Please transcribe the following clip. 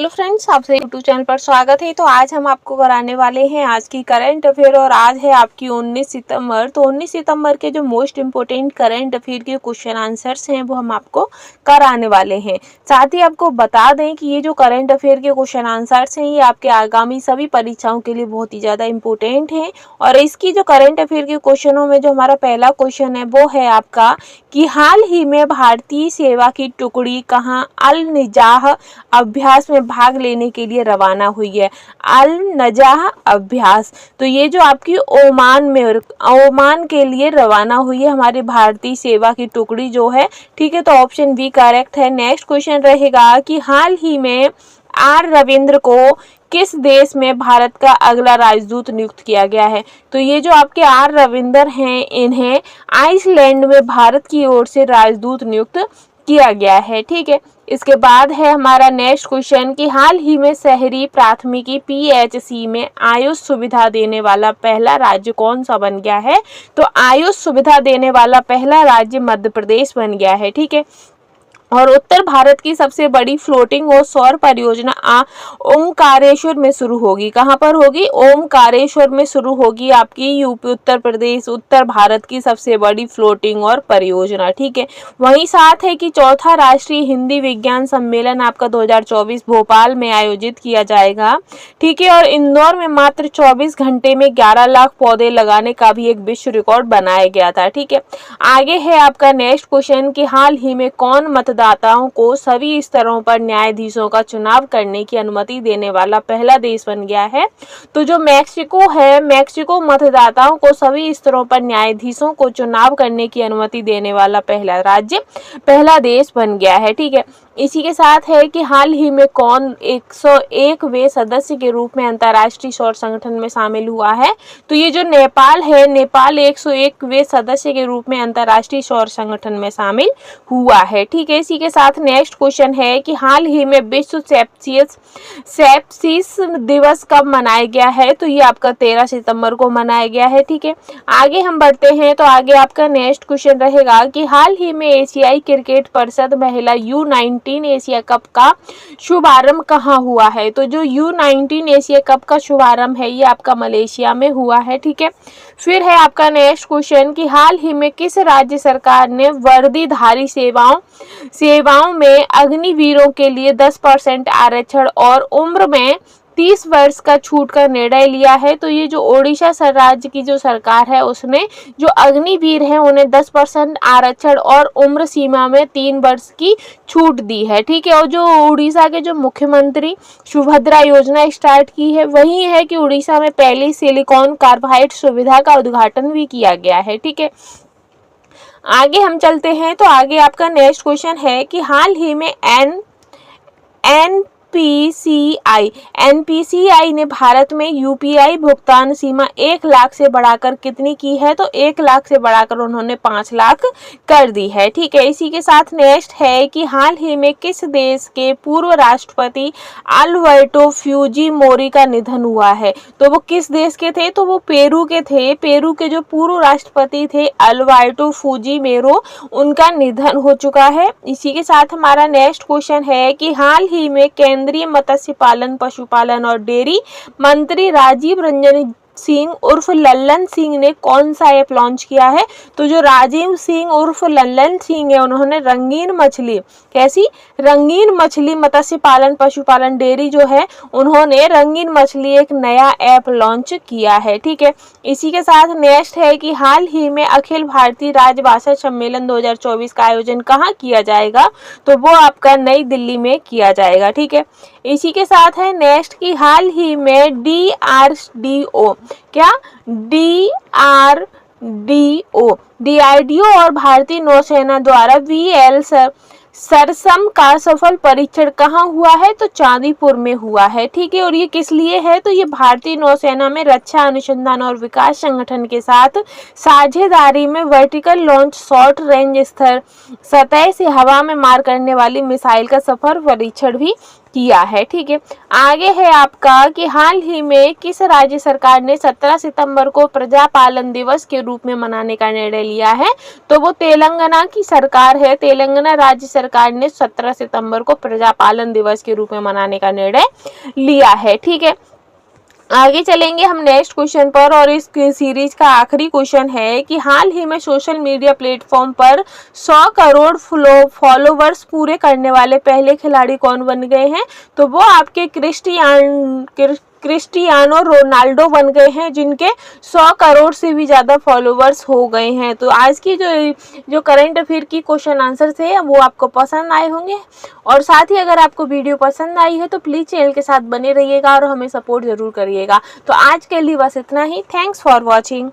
Hello friends, आपसे YouTube channel पर स्वागत है। तो आज हम आपको कराने वाले हैं आज की करंट अफेयर और आज है आपकी 19 सितंबर। तो 19 सितंबर के जो मोस्ट इम्पोर्टेंट करंट अफेयर के क्वेश्चन आंसर्स हैं वो हम आपको कराने वाले हैं। साथ ही आपको बता दें कि ये जो करंट अफेयर के क्वेश्चन आंसर्स हैं ये आपके आगामी सभी परीक्षाओं के लिए बहुत ही ज़्यादा इम्पोर्टेंट हैं। और इसकी जो करंट अफेयर के क्वेश्चनों में जो हमारा पहला क्वेश्चन है वो है आपका कि हाल ही में भारतीय सेवा की टुकड़ी कहाँ अल निजाह अभ्यास में भाग लेने के लिए रवाना हुई है। अल नजाह अभ्यास, तो ये जो आपकी ओमान के लिए रवाना हुई है हमारी भारतीय सेवा की टुकड़ी जो है। ठीक है, तो ऑप्शन बी करेक्ट है। नेक्स्ट क्वेश्चन रहेगा कि हाल ही में आर रविंद्र को किस देश में भारत का अगला राजदूत नियुक्त किया गया है। तो ये जो आपके आर रविंद्र हैं इन्हें आइसलैंड में भारत की ओर से राजदूत नियुक्त किया गया है। ठीक है, इसके बाद है हमारा नेक्स्ट क्वेश्चन कि हाल ही में शहरी प्राथमिकी PHC में आयुष सुविधा देने वाला पहला राज्य कौन सा बन गया है। तो आयुष सुविधा देने वाला पहला राज्य मध्य प्रदेश बन गया है। ठीक है, और उत्तर भारत की सबसे बड़ी फ्लोटिंग और सौर परियोजना ओमकारेश्वर में शुरू होगी। कहाँ पर होगी? ओमकारेश्वर में शुरू होगी आपकी यूपी उत्तर प्रदेश उत्तर भारत की सबसे बड़ी फ्लोटिंग और परियोजना। ठीक है, वहीं साथ है कि चौथा राष्ट्रीय हिंदी विज्ञान सम्मेलन आपका 2024 भोपाल में आयोजित किया जाएगा। ठीक है, और इंदौर में मात्र 24 घंटे में 11 लाख पौधे लगाने का भी एक विश्व रिकॉर्ड बनाया गया था। ठीक है, आगे है आपका नेक्स्ट क्वेश्चन कि हाल ही में कौन मतदाताओं को सभी स्तरों पर न्यायाधीशों का चुनाव करने की अनुमति देने वाला पहला देश बन गया है। तो जो मैक्सिको है, मैक्सिको मतदाताओं को सभी स्तरों पर न्यायाधीशों को चुनाव करने की अनुमति देने वाला पहला राज्य पहला देश बन गया है। ठीक है, इसी के साथ है कि हाल ही में कौन 101वें सदस्य के रूप में अंतर्राष्ट्रीय सौर संगठन में शामिल हुआ है। तो ये जो नेपाल है, नेपाल 101वें सदस्य के रूप में अंतर्राष्ट्रीय सौर संगठन में शामिल हुआ है। ठीक है, इसी के साथ नेक्स्ट क्वेश्चन है कि हाल ही में विश्व सेप्सिस दिवस कब मनाया गया है। तो ये आपका 13 सितंबर को मनाया गया है। ठीक है, आगे हम बढ़ते हैं। तो आगे आपका नेक्स्ट क्वेश्चन रहेगा कि हाल ही में एशियाई क्रिकेट परिषद महिला U19 एशिया कप का शुभारंभ कहाँ हुआ है। तो जो U19 एशिया कप का शुभारंभ है ये आपका मलेशिया में हुआ है। ठीक है, फिर है आपका नेक्स्ट क्वेश्चन कि हाल ही में किस राज्य सरकार ने वर्दीधारी सेवाओं में अग्निवीरों के लिए 10% आरक्षण और उम्र में 30 वर्ष का छूट का निर्णय लिया है। तो ये जो ओडिशा राज्य की जो सरकार है उसने जो अग्निवीर हैं उन्हें 10% आरक्षण और उम्र सीमा में 3 वर्ष की छूट दी है। ठीक है, और जो उड़ीसा के जो मुख्यमंत्री सुभद्रा योजना स्टार्ट की है वही है कि उड़ीसा में पहली सिलिकॉन कार्बाइड सुविधा का उद्घाटन भी किया गया है। ठीक है, आगे हम चलते हैं। तो आगे आपका नेक्स्ट क्वेश्चन है कि हाल ही में एनपीसीआई ने भारत में UPI भुगतान सीमा 1 लाख से बढ़ाकर कितनी की है। तो 1 लाख से बढ़ाकर उन्होंने 5 लाख कर दी है। ठीक है, इसी के साथ नेक्स्ट है कि हाल ही में किस देश के पूर्व राष्ट्रपति अल्बर्टो फ्यूजीमोरी का निधन हुआ है। तो वो किस देश के थे। तो वो पेरू के थे। पेरू के जो पूर्व राष्ट्रपति थे अल्बर्टो फ्यूजीमोरी, उनका निधन हो चुका है। इसी के साथ हमारा नेक्स्ट क्वेश्चन है कि हाल ही में केंद्रीय मत्स्य पालन पशुपालन और डेयरी मंत्री राजीव रंजन सिंह उर्फ लल्लन सिंह ने कौन सा ऐप लॉन्च किया है। तो जो राजीव सिंह उर्फ लल्लन सिंह है उन्होंने रंगीन मछली, कैसी रंगीन मछली मत्स्य पालन पशुपालन डेयरी जो है उन्होंने रंगीन मछली एक नया ऐप लॉन्च किया है। ठीक है, इसी के साथ नेक्स्ट है कि हाल ही में अखिल भारतीय राजभाषा सम्मेलन 2024 का आयोजन कहाँ किया जाएगा। तो वो आपका नई दिल्ली में किया जाएगा। ठीक है, इसी के साथ है नेक्स्ट कि हाल ही में DRDO और भारतीय नौसेना द्वारा VL सरसम का सफल परीक्षण कहाँ हुआ है। तो चांदीपुर में हुआ है। ठीक है, और ये किस लिए है। तो ये भारतीय नौसेना में रक्षा अनुसंधान और विकास संगठन के साथ साझेदारी में वर्टिकल लॉन्च शॉर्ट रेंज सतह से हवा में मार करने वाली मिसाइल का सफल परीक्षण भी किया है। ठीक है, आगे है आपका कि हाल ही में किस राज्य सरकार ने 17 सितंबर को प्रजापालन दिवस के रूप में मनाने का निर्णय लिया है? तो वो तेलंगाना की सरकार है। तेलंगाना राज्य सरकार ने 17 सितंबर को प्रजापालन दिवस के रूप में मनाने का निर्णय लिया है। ठीक है, आगे चलेंगे हम नेक्स्ट क्वेश्चन पर, और इस सीरीज का आखिरी क्वेश्चन है कि हाल ही में सोशल मीडिया प्लेटफॉर्म पर 100 करोड़ फॉलोवर्स पूरे करने वाले पहले खिलाड़ी कौन बन गए हैं? तो वो आपके क्रिस्टियानो रोनाल्डो बन गए हैं, जिनके 100 करोड़ से भी ज़्यादा फॉलोवर्स हो गए हैं। तो आज की जो करंट अफेयर की क्वेश्चन आंसर थे वो आपको पसंद आए होंगे, और साथ ही अगर आपको वीडियो पसंद आई है तो प्लीज़ चैनल के साथ बने रहिएगा और हमें सपोर्ट ज़रूर करिएगा। तो आज के लिए बस इतना ही। Thanks for watching.